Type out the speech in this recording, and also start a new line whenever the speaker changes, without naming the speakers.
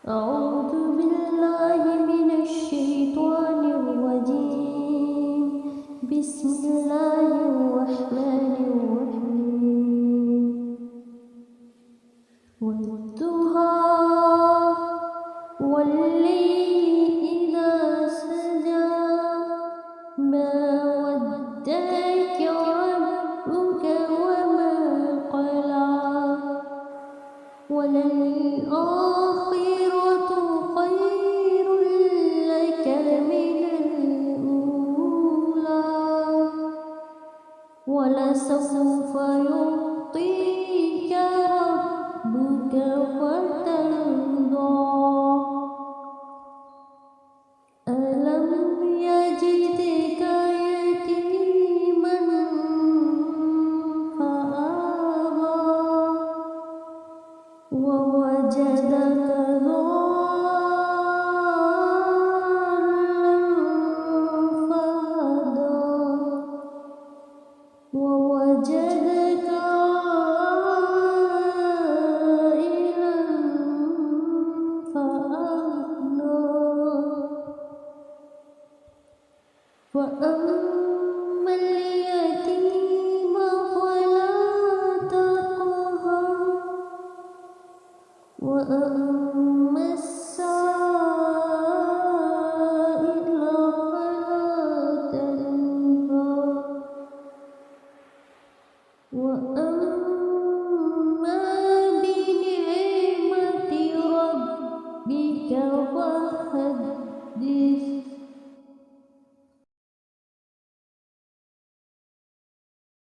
أعوذ بالله من الشيطان الرجيم. بسم الله الرحمن الرحيم. والضحى والليل إذا سجى ما ودعك ربك وما قلى وللآخرة خير لك من الأولى ولسوف يعطيك ربك فترضى ألم يجدك يتيما فآوى ووجدك ضالا فهدى ووجدك عائلا فأغنى